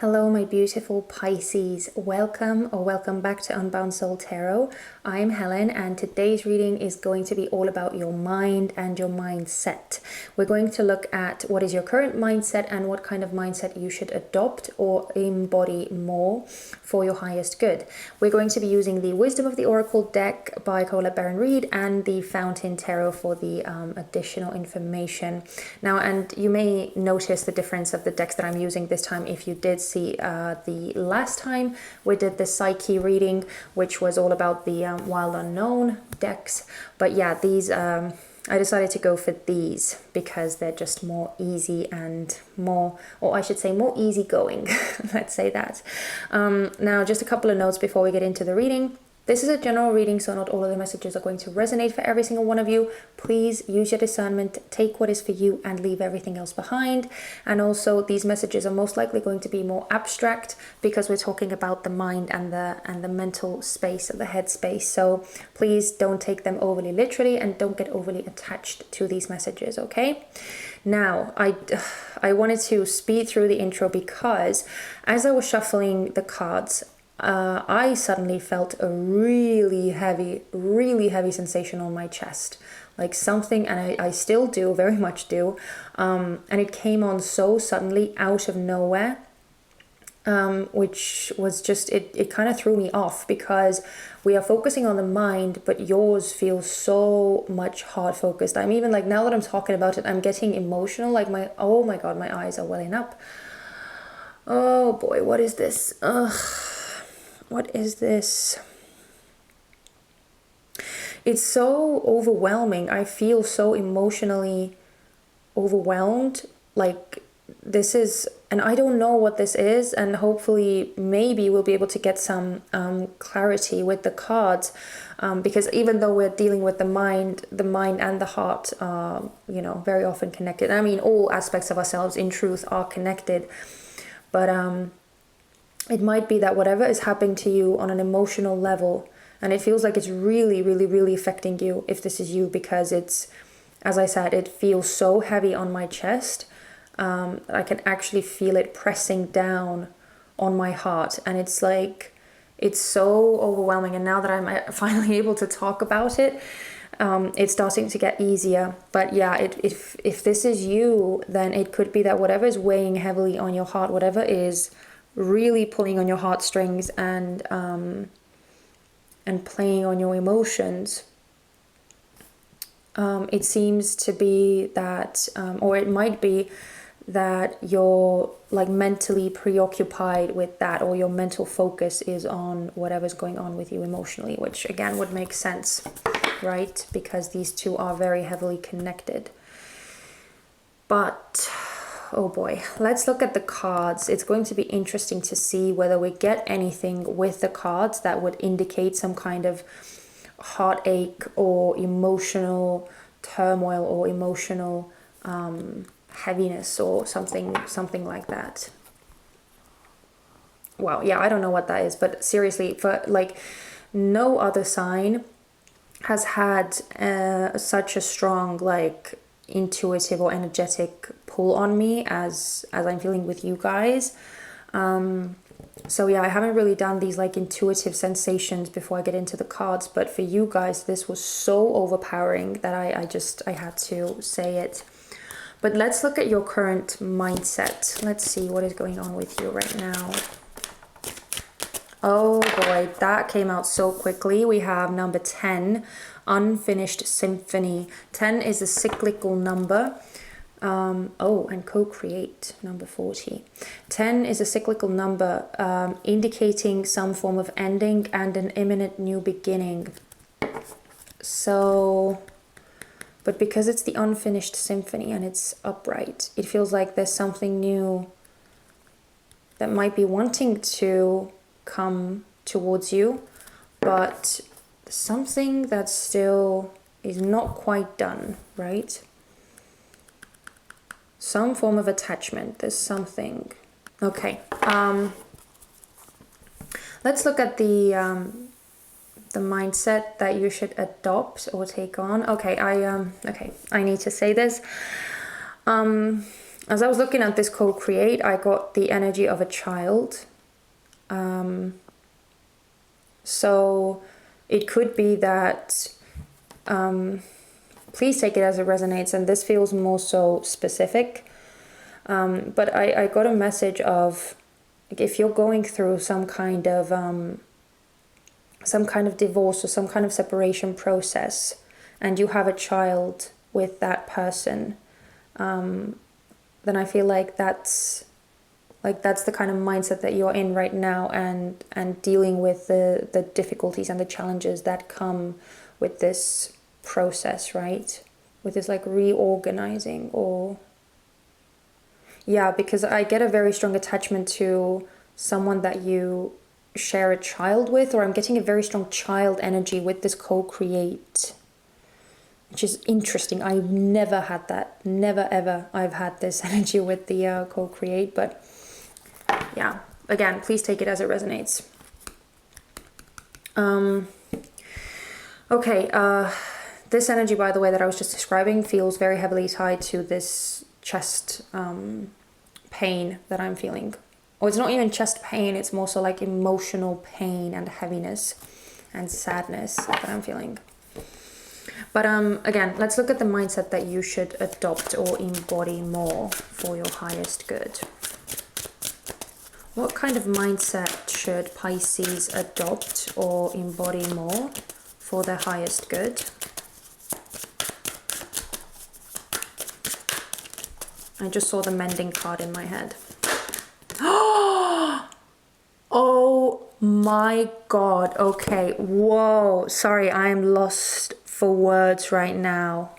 Hello, my beautiful Pisces. Welcome back to Unbound Soul Tarot. I'm Helen, and today's reading is going to be all about your mind and your mindset. We're going to look at what is your current mindset and what kind of mindset you should adopt or embody more for your highest good. We're going to be using the Wisdom of the Oracle deck by Colette Baron Reid and the Fountain Tarot for the additional information. Now, and you may notice the difference of the decks that I'm using this time if you did see the last time we did the Psyche reading, which was all about the Wild Unknown decks. But yeah, these I decided to go for these because they're just more easy and more, or I should say more easygoing. Let's say that. Now, just a couple of notes before we get into the reading. This is a general reading, so not all of the messages are going to resonate for every single one of you. Please use your discernment, take what is for you and leave everything else behind. And also, these messages are most likely going to be more abstract because we're talking about the mind and the mental space, the head space. So please don't take them overly literally and don't get overly attached to these messages, okay? Now, I wanted to speed through the intro because as I was shuffling the cards, I suddenly felt a really heavy sensation on my chest, like something, and I still do, very much do, and it came on so suddenly out of nowhere, which was just, it kind of threw me off because we are focusing on the mind, but yours feels so much heart focused. I'm even like, now that I'm talking about it, I'm getting emotional, like oh my God, my eyes are welling up. Oh boy, what is this? What is this? It's so overwhelming. I feel so emotionally overwhelmed. Like this is, and I don't know what this is. And hopefully, maybe we'll be able to get some clarity with the cards, because even though we're dealing with the mind and the heart are, very often connected. I mean, all aspects of ourselves, in truth, are connected. But it might be that whatever is happening to you on an emotional level, and it feels like it's really affecting you, if this is you, because it's, as I said, it feels so heavy on my chest. I can actually feel it pressing down on my heart, and it's like, it's so overwhelming. And now that I'm finally able to talk about it, it's starting to get easier. But yeah, if this is you, then it could be that whatever is weighing heavily on your heart, whatever is really pulling on your heartstrings and playing on your emotions, it seems to be that, or it might be that you're like mentally preoccupied with that, or your mental focus is on whatever's going on with you emotionally, which again would make sense, right? Because these two are very heavily connected. But oh boy, let's look at the cards. It's going to be interesting to see whether we get anything with the cards that would indicate some kind of heartache or emotional turmoil or emotional heaviness or something like that. Well, yeah, I don't know what that is, but seriously, for like no other sign has had such a strong like intuitive or energetic pull on me as I'm feeling with you guys. So yeah, I haven't really done these like intuitive sensations before I get into the cards, but for you guys this was so overpowering that I had to say it. But let's look at your current mindset. Let's see what is going on with you right now. Oh boy, that came out so quickly. We have number 10, Unfinished Symphony. 10 is a cyclical number. And co-create, number 40. 10 is a cyclical number, indicating some form of ending and an imminent new beginning. So, but because it's the Unfinished Symphony and it's upright, it feels like there's something new that might be wanting to come towards you, but something that still is not quite done, right? Some form of attachment, there's something. Okay, let's look at the mindset that you should adopt or take on. Okay, I need to say this. As I was looking at this co-create, I got the energy of a child. So it could be that, please take it as it resonates, and this feels more so specific. But I got a message of, like, if you're going through some kind of divorce or some kind of separation process, and you have a child with that person, then I feel like that's the kind of mindset that you're in right now, and dealing with the difficulties and the challenges that come with this process, right? With this like reorganizing, or yeah, because I get a very strong attachment to someone that you share a child with, or I'm getting a very strong child energy with this co-create, which is interesting. I've never had that. Never ever I've had this energy with the co-create, but yeah, again, please take it as it resonates. Okay, this energy, by the way, that I was just describing feels very heavily tied to this chest pain that I'm feeling. Or it's not even chest pain, it's more so like emotional pain and heaviness and sadness that I'm feeling. But again, let's look at the mindset that you should adopt or embody more for your highest good. What kind of mindset should Pisces adopt or embody more for their highest good? I just saw the mending card in my head. Oh my god. Okay. Whoa. Sorry, I'm lost for words right now.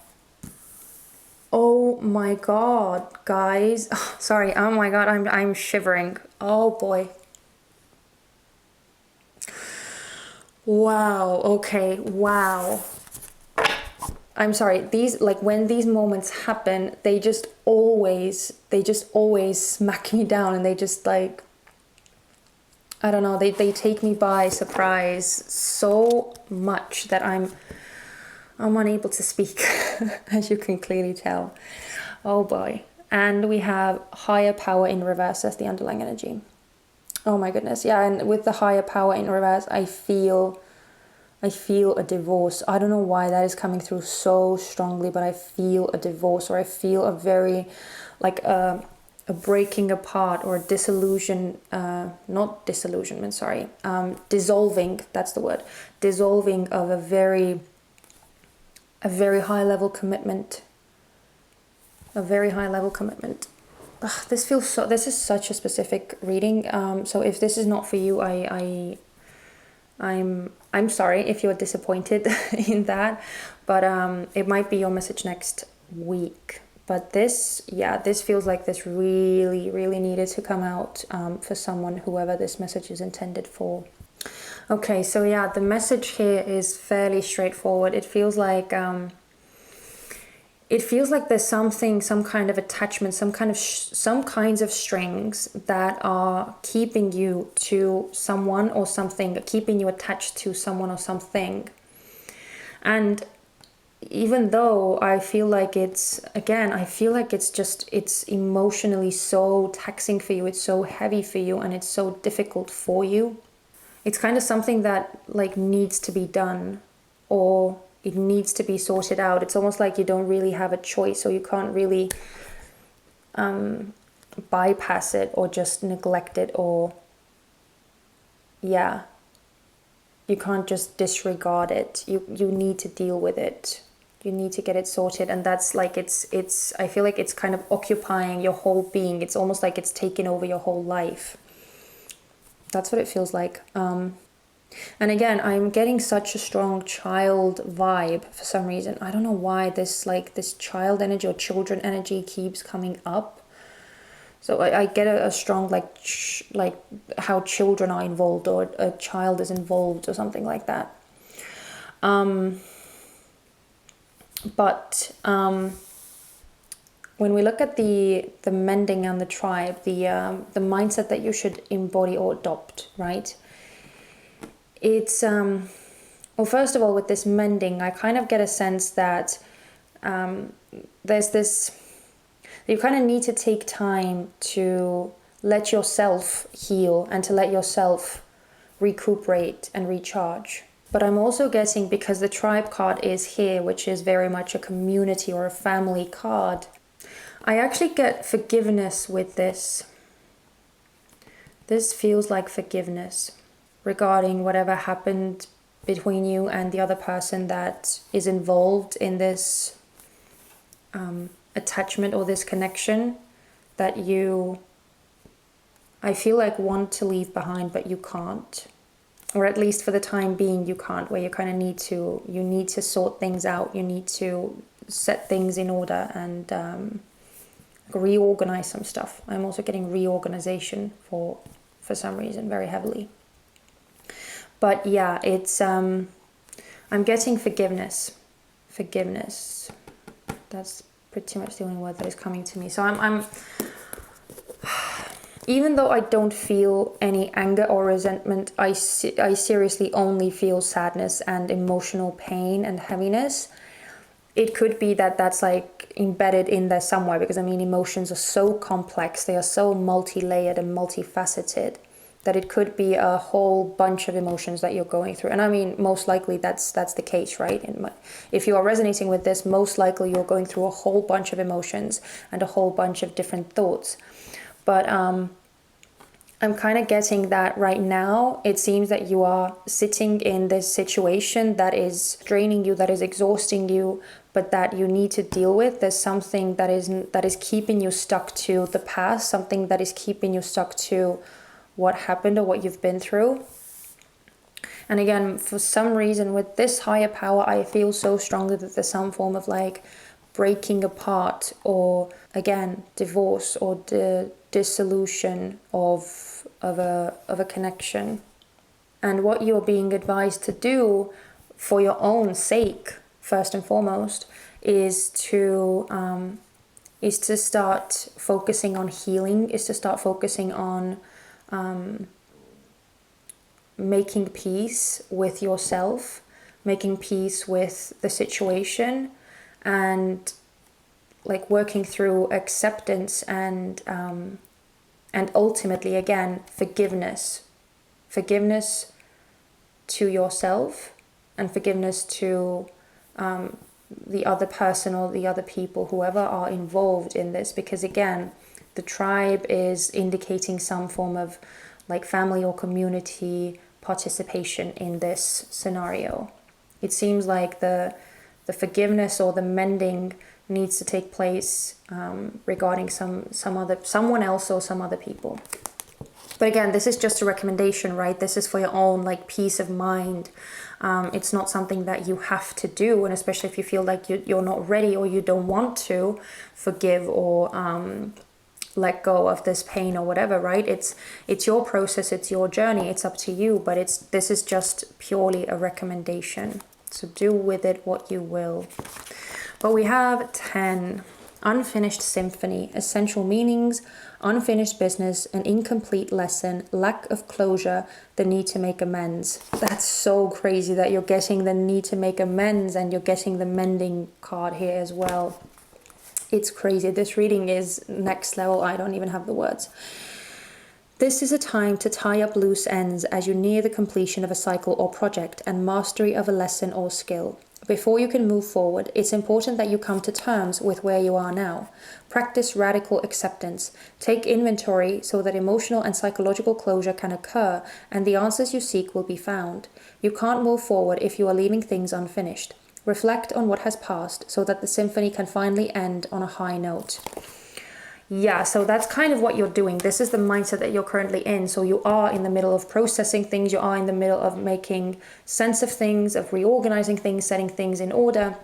Oh my god, guys. Sorry. Oh my god, I'm shivering. Oh boy. Wow. Okay. Wow. I'm sorry, these, like, when these moments happen, they just always smack me down, and they just, like, I don't know, they take me by surprise so much that I'm unable to speak, as you can clearly tell. Oh boy. And we have higher power in reverse as the underlying energy. Oh my goodness. Yeah, and with the higher power in reverse, I feel a divorce. I don't know why that is coming through so strongly, but I feel a divorce, or I feel a very, like, a breaking apart, or a disillusion, not disillusionment, sorry, dissolving, that's the word, dissolving of a very high level commitment, Ugh, this is such a specific reading, so if this is not for you, I'm sorry if you're disappointed in that, but it might be your message next week. But this feels like this really needed to come out for someone, whoever this message is intended for. Okay, so yeah, the message here is fairly straightforward. It feels like there's some kind of attachment, some kinds of strings that are keeping you to someone or something, keeping you attached to someone or something. And even though I feel like it's emotionally so taxing for you, it's so heavy for you, and it's so difficult for you. It's kind of something that, like, needs to be done, or it needs to be sorted out. It's almost like you don't really have a choice, or you can't really bypass it, or just neglect it, or yeah, you can't just disregard it. You need to deal with it. You need to get it sorted, and that's like I feel like it's kind of occupying your whole being. It's almost like it's taken over your whole life. That's what it feels like. And again, I'm getting such a strong child vibe for some reason. I don't know why this child energy or children energy keeps coming up. So I get a strong like how children are involved, or a child is involved, or something like that. But when we look at the mending and the tribe, the mindset that you should embody or adopt, right? It's well, first of all, with this mending, I kind of get a sense that there's You kind of need to take time to let yourself heal and to let yourself recuperate and recharge. But I'm also getting, because the tribe card is here, which is very much a community or a family card, I actually get forgiveness with this. This feels like forgiveness regarding whatever happened between you and the other person that is involved in this attachment or this connection that you, I feel like, want to leave behind, but you can't. Or at least for the time being, you can't, where you kind of need to sort things out. You need to set things in order and reorganize some stuff. I'm also getting reorganization for some reason, very heavily. But yeah, it's, I'm getting forgiveness. Forgiveness. That's pretty much the only word that is coming to me. So I'm even though I don't feel any anger or resentment, I seriously only feel sadness and emotional pain and heaviness. It could be that that's like embedded in there somewhere, because I mean, emotions are so complex, they are so multi-layered and multifaceted, that it could be a whole bunch of emotions that you're going through. And I mean, most likely that's the case, right? If you are resonating with this, most likely you're going through a whole bunch of emotions and a whole bunch of different thoughts. But I'm kind of getting that right now, it seems that you are sitting in this situation that is draining you, that is exhausting you, but that you need to deal with. There's something that is keeping you stuck to the past, something that is keeping you stuck to what happened or what you've been through. And again, for some reason with this higher power, I feel so strongly that there's some form of like breaking apart, or again, divorce, or the dissolution of a connection. And what you're being advised to do for your own sake, first and foremost, is to start focusing on healing, is to start focusing on making peace with yourself, making peace with the situation, and like working through acceptance and ultimately, again, forgiveness to yourself and forgiveness to the other person or the other people, whoever are involved in this. Because again, the tribe is indicating some form of like family or community participation in this scenario. It seems like the forgiveness or the mending needs to take place regarding someone else or some other people. But again, this is just a recommendation, right? This is for your own like peace of mind. It's not something that you have to do, and especially if you feel like you're not ready or you don't want to forgive or let go of this pain or whatever, right? It's your process, it's your journey, it's up to you, but this is just purely a recommendation. So do with it what you will. But we have 10. Unfinished symphony, essential meanings, unfinished business, an incomplete lesson, lack of closure, the need to make amends. That's so crazy that you're getting the need to make amends and you're getting the mending card here as well. It's crazy. This reading is next level. I don't even have the words. This is a time to tie up loose ends as you near the completion of a cycle or project and mastery of a lesson or skill. Before you can move forward, it's important that you come to terms with where you are now. Practice radical acceptance. Take inventory so that emotional and psychological closure can occur and the answers you seek will be found. You can't move forward if you are leaving things unfinished. Reflect on what has passed so that the symphony can finally end on a high note. Yeah, so that's kind of what you're doing. This is the mindset that you're currently in. So you are in the middle of processing things. You are in the middle of making sense of things, of reorganizing things, setting things in order,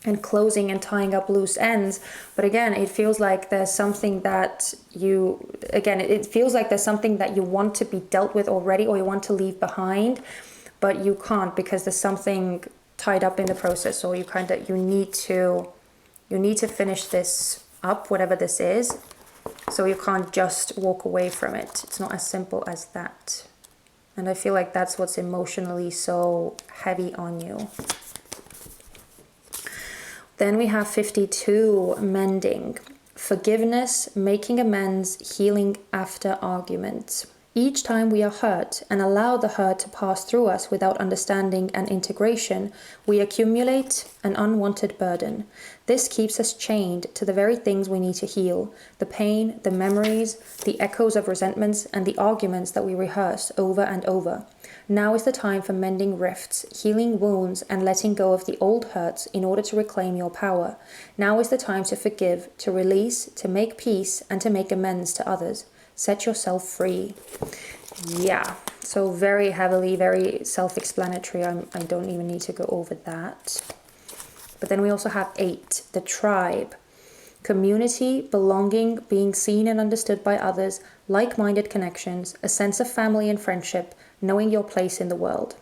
and closing and tying up loose ends. But again, it feels like there's something that it feels like there's something that you want to be dealt with already, or you want to leave behind, but you can't because there's something tied up in the process, or you need to finish this up, whatever this is. So you can't just walk away from it. It's not as simple as that. And I feel like that's what's emotionally so heavy on you. Then we have 52, mending. forgiveness, making amends, healing after arguments. Each time we are hurt and allow the hurt to pass through us without understanding and integration, we accumulate an unwanted burden. This keeps us chained to the very things we need to heal: the pain, the memories, the echoes of resentments, and the arguments that we rehearse over and over. Now is the time for mending rifts, healing wounds, and letting go of the old hurts in order to reclaim your power. Now is the time to forgive, to release, to make peace, and to make amends to others. Set yourself free. Yeah, so very heavily, very self-explanatory. I don't even need to go over that. But then we also have 8, the tribe. Community, belonging, being seen and understood by others, like-minded connections, a sense of family and friendship, knowing your place in the world.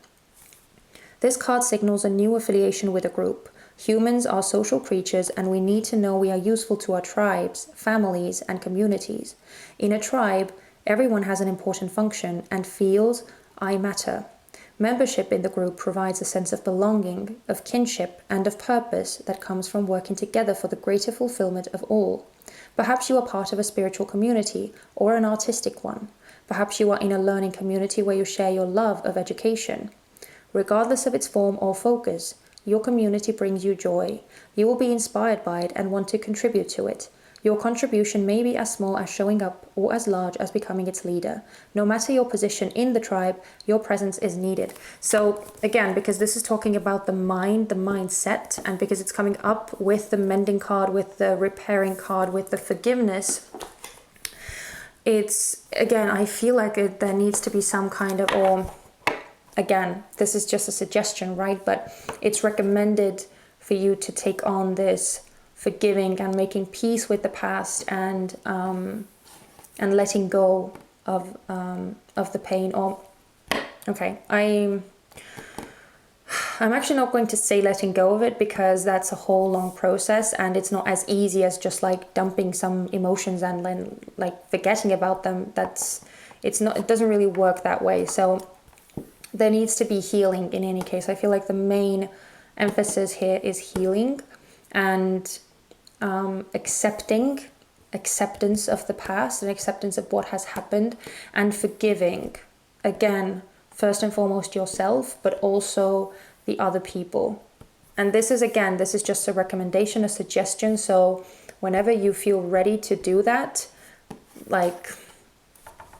This card signals a new affiliation with a group. Humans are social creatures, and we need to know we are useful to our tribes, families, and communities. In a tribe, everyone has an important function and feels, I matter. Membership in the group provides a sense of belonging, of kinship, and of purpose that comes from working together for the greater fulfillment of all. Perhaps you are part of a spiritual community or an artistic one. Perhaps you are in a learning community where you share your love of education. Regardless of its form or focus, your community brings you joy. You will be inspired by it and want to contribute to it. Your contribution may be as small as showing up or as large as becoming its leader. No matter your position in the tribe, your presence is needed. So again, because this is talking about the mind, the mindset, and because it's coming up with the mending card, with the repairing card, with the forgiveness, it's, again, I feel like there needs to be some kind of, or again, this is just a suggestion, right? But it's recommended for you to take on this forgiving and making peace with the past, and letting go of the pain. Or okay, I'm actually not going to say letting go of it, because that's a whole long process, and it's not as easy as just like dumping some emotions and then like forgetting about them. It doesn't really work that way. So there needs to be healing in any case. I feel like the main emphasis here is healing and acceptance of the past and acceptance of what has happened, and forgiving, again, first and foremost yourself, but also the other people. And this is just a recommendation, a suggestion. So whenever you feel ready to do that, like,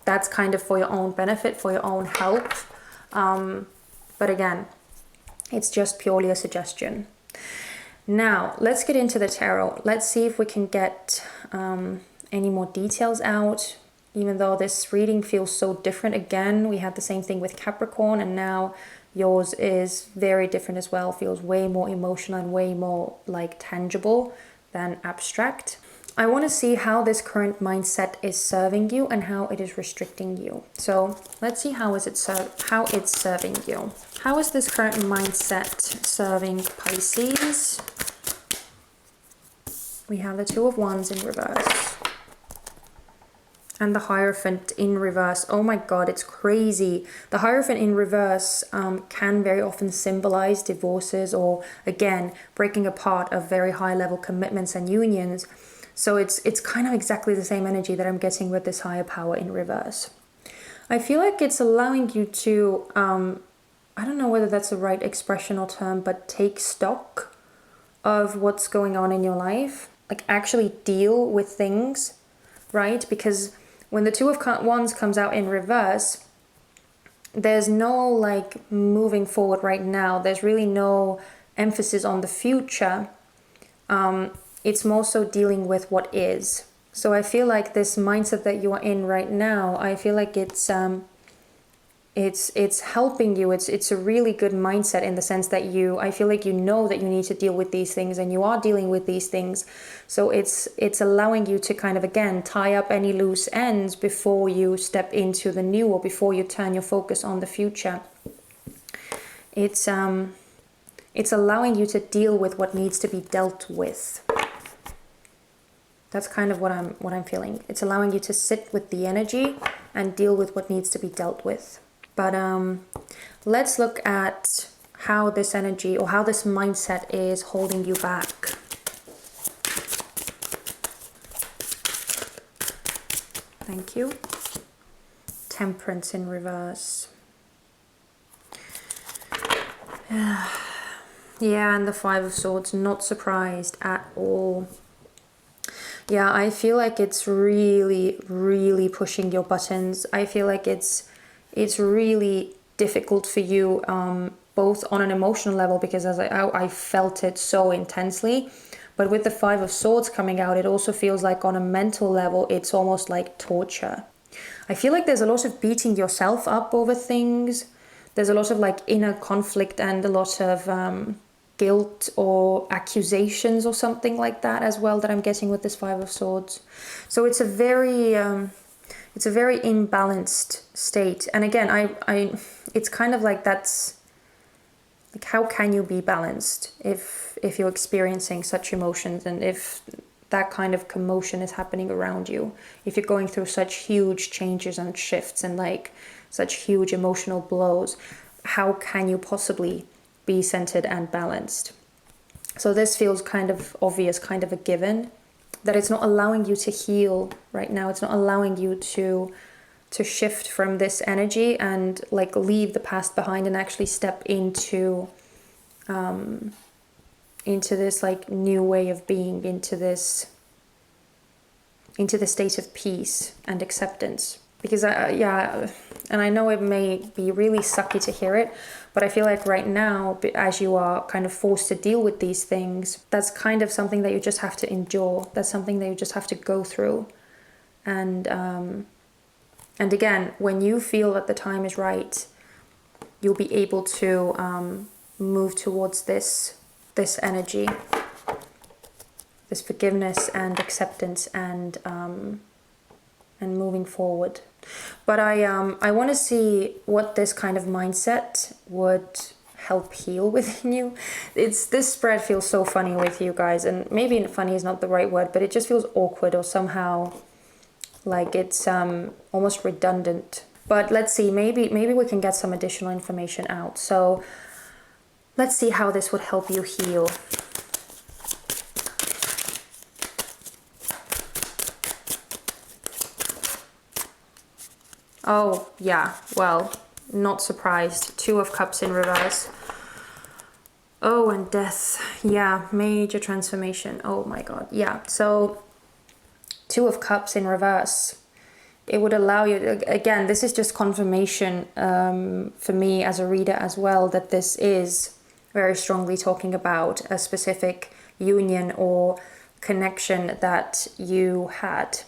that's kind of for your own benefit, for your own help. But again, it's just purely a suggestion. Now, let's get into the tarot. Let's see if we can get any more details out, even though this reading feels so different. Again, we had the same thing with Capricorn, and now yours is very different as well. Feels way more emotional and way more like tangible than abstract. I want to see how this current mindset is serving you and how it is restricting you. So let's see how it's serving you. How is this current mindset serving Pisces? We have the Two of Wands in reverse. And the Hierophant in reverse. Oh my God, it's crazy. The Hierophant in reverse can very often symbolize divorces, or again, breaking apart of very high level commitments and unions. So it's kind of exactly the same energy that I'm getting with this higher power in reverse. I feel like it's allowing you to, I don't know whether that's the right expression or term, but take stock of what's going on in your life. Like actually deal with things, right? Because when the Two of Wands comes out in reverse, there's no like moving forward right now. There's really no emphasis on the future. It's more so dealing with what is. So I feel like this mindset that you are in right now, I feel like it's helping you. It's a really good mindset in the sense that I feel like you know that you need to deal with these things, and you are dealing with these things. So it's allowing you to kind of, again, tie up any loose ends before you step into the new, or before you turn your focus on the future. It's allowing you to deal with what needs to be dealt with. That's kind of what I'm feeling. It's allowing you to sit with the energy and deal with what needs to be dealt with. But let's look at how this energy or how this mindset is holding you back. Thank you. Temperance in reverse. Yeah, and the Five of Swords, not surprised at all. Yeah, I feel like it's really, really pushing your buttons. I feel like it's really difficult for you, both on an emotional level, because as I felt it so intensely, but with the Five of Swords coming out, it also feels like on a mental level, it's almost like torture. I feel like there's a lot of beating yourself up over things. There's a lot of like inner conflict and a lot of guilt or accusations or something like that as well that I'm getting with this Five of Swords. So it's a very imbalanced state. And again, it's kind of like, that's like, how can you be balanced if you're experiencing such emotions, and if that kind of commotion is happening around you, if you're going through such huge changes and shifts and like such huge emotional blows, how can you possibly be centered and balanced? So this feels kind of obvious, kind of a given, that it's not allowing you to heal right now. It's not allowing you to shift from this energy and like leave the past behind and actually step into this like new way of being, into the state of peace and acceptance. Because yeah, and I know it may be really sucky to hear it, but I feel like right now, as you are kind of forced to deal with these things, that's kind of something that you just have to endure. That's something that you just have to go through. And again, when you feel that the time is right, you'll be able to move towards this energy, this forgiveness and acceptance, and moving forward. But I want to see what this kind of mindset would help heal within you. This spread feels so funny with you guys, and maybe funny is not the right word, but it just feels awkward, or somehow like it's almost redundant. But let's see, maybe we can get some additional information out. So let's see how this would help you heal. Oh, yeah, well, not surprised. Two of Cups in reverse. Oh, and death. Yeah, major transformation. Oh my God. Yeah, so Two of Cups in reverse. It would allow you, again, this is just confirmation for me as a reader as well, that this is very strongly talking about a specific union or connection that you had.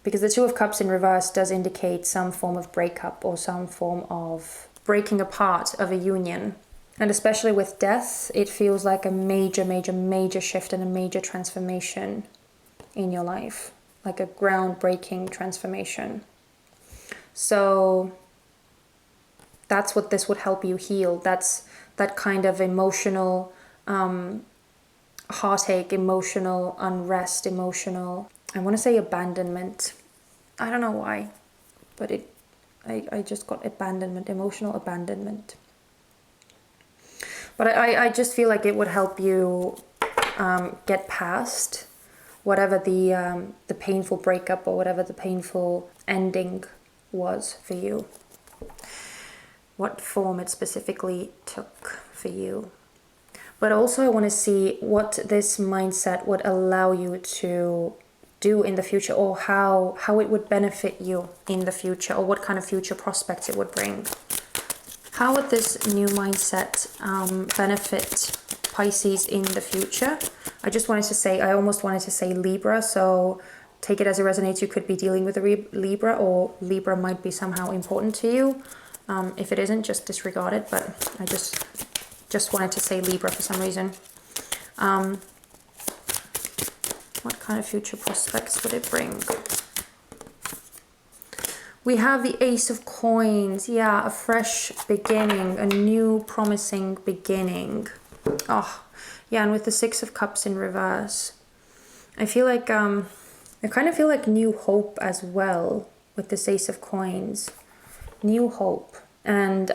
Because the Two of Cups in reverse does indicate some form of breakup or some form of breaking apart of a union. And especially with death, it feels like a major, major, major shift and a major transformation in your life. Like a groundbreaking transformation. So that's what this would help you heal. That's that kind of emotional heartache, emotional unrest, emotional, I want to say abandonment. I don't know why, but I just got abandonment, emotional abandonment. But I just feel like it would help you get past whatever the painful breakup or whatever the painful ending was for you. What form it specifically took for you. But also I want to see what this mindset would allow you to do in the future, or how it would benefit you in the future, or what kind of future prospects it would bring. How would this new mindset benefit Pisces in the future? I just wanted to say, I almost wanted to say Libra, so take it as it resonates. You could be dealing with a Libra, or Libra might be somehow important to you. If it isn't, just disregard it, but I just wanted to say Libra for some reason. What kind of future prospects would it bring? We have the Ace of Coins. Yeah, a fresh beginning, a new promising beginning. Oh, yeah, and with the Six of Cups in reverse. I feel like, I kind of feel like new hope as well with this Ace of Coins. New hope. And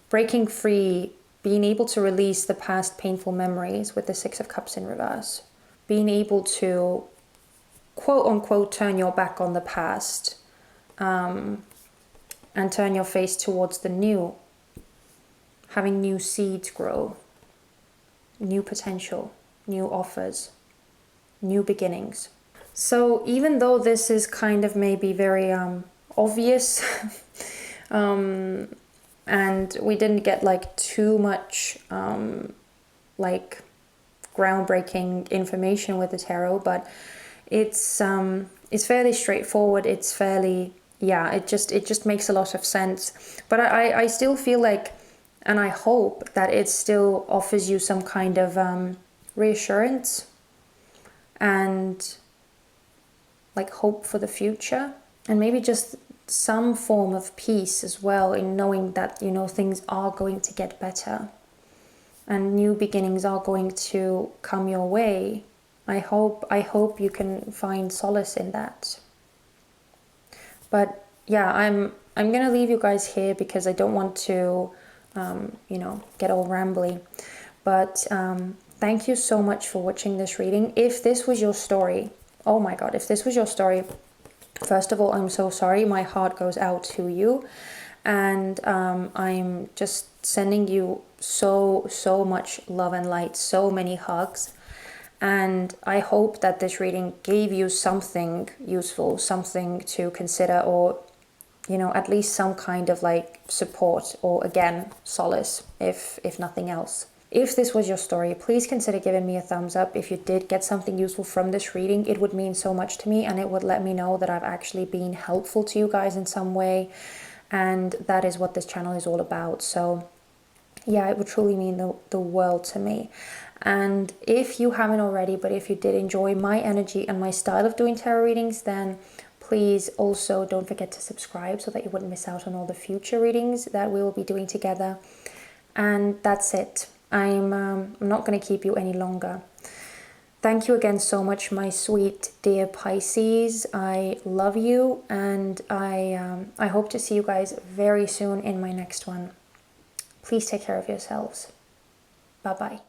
breaking free, being able to release the past painful memories with the Six of Cups in reverse. Being able to quote unquote turn your back on the past, and turn your face towards the new, having new seeds grow, new potential, new offers, new beginnings. So even though this is kind of maybe very obvious, and we didn't get like too much like groundbreaking information with the tarot, but it's fairly straightforward. It's fairly, yeah, it just makes a lot of sense. But I still feel like, and I hope that it still offers you some kind of reassurance and like hope for the future, and maybe just some form of peace as well in knowing that, you know, things are going to get better and new beginnings are going to come your way. I hope you can find solace in that. But yeah, I'm gonna leave you guys here because I don't want to you know, get all rambly. But thank you so much for watching this reading. If this was your story, oh my god, if this was your story, first of all, I'm so sorry. My heart goes out to you, and I'm just sending you so much love and light, so many hugs. And I hope that this reading gave you something useful, something to consider, or, you know, at least some kind of like support, or again, solace, if nothing else. If this was your story, please consider giving me a thumbs up. If you did get something useful from this reading, it would mean so much to me, and it would let me know that I've actually been helpful to you guys in some way. And that is what this channel is all about. So yeah, it would truly mean the world to me. And if you haven't already, but if you did enjoy my energy and my style of doing tarot readings, then please also don't forget to subscribe so that you wouldn't miss out on all the future readings that we will be doing together. And that's it. I'm not going to keep you any longer. Thank you again so much, my sweet dear Pisces. I love you, and I hope to see you guys very soon in my next one. Please take care of yourselves. Bye-bye.